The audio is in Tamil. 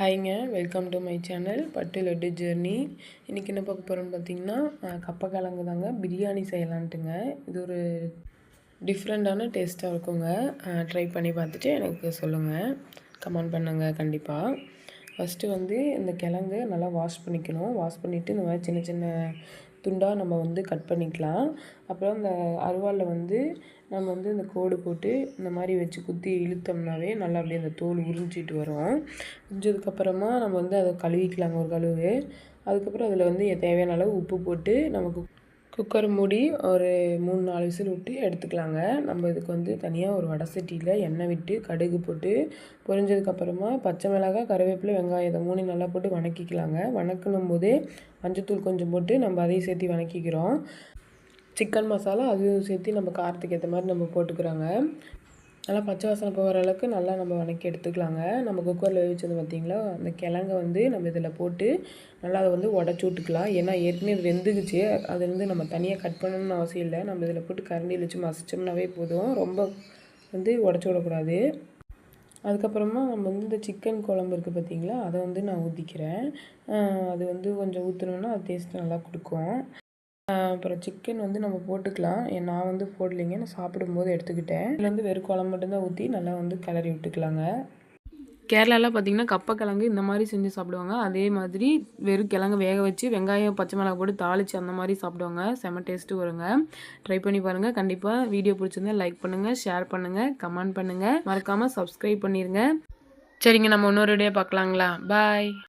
ஹாய்ங்க, வெல்கம் டு மை சேனல் பட்டு லட்டு ஜெர்னி. இன்றைக்கி என்ன பார்க்க போகிறோன்னு பார்த்தீங்கன்னா, கப்பக்கிழங்கு தாங்க பிரியாணி செய்யலான்ட்டுங்க. இது ஒரு டிஃப்ரெண்ட்டான டேஸ்ட்டாக இருக்குங்க. ட்ரை பண்ணி பார்த்துட்டு எனக்கு சொல்லுங்கள், கமெண்ட் பண்ணுங்கள் கண்டிப்பாக. ஃபஸ்ட்டு வந்து இந்த கிழங்கு நல்லா வாஷ் பண்ணிக்கணும். வாஷ் பண்ணிவிட்டு இந்த மாதிரி சின்ன சின்ன துண்டாக நம்ம வந்து கட் பண்ணிக்கலாம். அப்புறம் இந்த அருவாளில் வந்து நம்ம வந்து இந்த கோடு போட்டு இந்த மாதிரி வச்சு குத்தி இழுத்தோம்னாவே நல்லா அப்படியே அந்த தோல் உறிஞ்சிட்டு வரும். உறிஞ்சதுக்கப்புறமா நம்ம வந்து அதை கழுவிக்கலாங்க ஒரு கழுவு. அதுக்கப்புறம் அதில் வந்து தேவையான அளவு உப்பு போட்டு நமக்கு குக்கர் மூடி ஒரு 3-4 விசில் விட்டு எடுத்துக்கலாங்க. நம்ம இதுக்கு வந்து தனியாக ஒரு வடை சட்டியில் எண்ணெய் விட்டு கடுகு போட்டு பொரிஞ்சதுக்கப்புறமா பச்சை மிளகாய், கருவேப்பிலை, வெங்காயம் இதை 3 நல்லா போட்டு வணக்கிக்கலாங்க. வணக்கணும் போதே மஞ்சத்தூள் கொஞ்சம் போட்டு நம்ம அதையும் சேர்த்து வணக்கிக்கிறோம். சிக்கன் மசாலா அதையும் சேர்த்து நம்ம காரத்துக்கு ஏற்ற மாதிரி நம்ம போட்டுக்கிறாங்க. நல்லா பச்சை வாசனை போகிற அளவுக்கு நல்லா நம்ம வணக்கி எடுத்துக்கலாங்க. நம்ம குக்கரில் வேவிச்சது பார்த்திங்களா, அந்த கிழங்க வந்து நம்ம இதில் போட்டு நல்லா அதை வந்து உடச்சி விட்டுக்கலாம். ஏன்னா ஏற்கனவே இது வெந்துக்குச்சு, அது வந்து நம்ம தனியாக கட் பண்ணணும்னு அவசியம் இல்லை. நம்ம இதில் போட்டு கரண்டியில் வச்சு மசிச்சோம்னாவே போதும், ரொம்ப வந்து உடச்சி விடக்கூடாது. அதுக்கப்புறமா நம்ம வந்து இந்த சிக்கன் குழம்பு இருக்குது பார்த்திங்களா, அதை வந்து நான் ஊற்றிக்கிறேன். அது வந்து கொஞ்சம் ஊற்றினோன்னா அது டேஸ்ட் நல்லா கொடுக்கும். அப்புறம் சிக்கன் வந்து நம்ம போட்டுக்கலாம். நான் வந்து போடலைங்க, நான் சாப்பிடும்போது எடுத்துக்கிட்டேன். இதில் வந்து வெறும் குழம்பு மட்டும்தான் ஊற்றி நல்லா வந்து கிளறி விட்டுக்கலாங்க. கேரளாவில் பார்த்திங்கன்னா கப்பக்கிழங்கு இந்த மாதிரி செஞ்சு சாப்பிடுவாங்க. அதே மாதிரி வெறும் கிழங்கு வேக வச்சு வெங்காயம், பச்சை மிளகாய் போட்டு தாளித்து அந்த மாதிரி சாப்பிடுவாங்க. செம்ம டேஸ்ட்டு வருங்க. ட்ரை பண்ணி பாருங்கள். கண்டிப்பாக வீடியோ பிடிச்சிருந்தா லைக் பண்ணுங்கள், ஷேர் பண்ணுங்கள், கமெண்ட் பண்ணுங்கள், மறக்காமல் சப்ஸ்கிரைப் பண்ணிடுங்க. சரிங்க, நம்ம இன்னொரு வீடியோ பார்க்கலாங்களா? பாய்.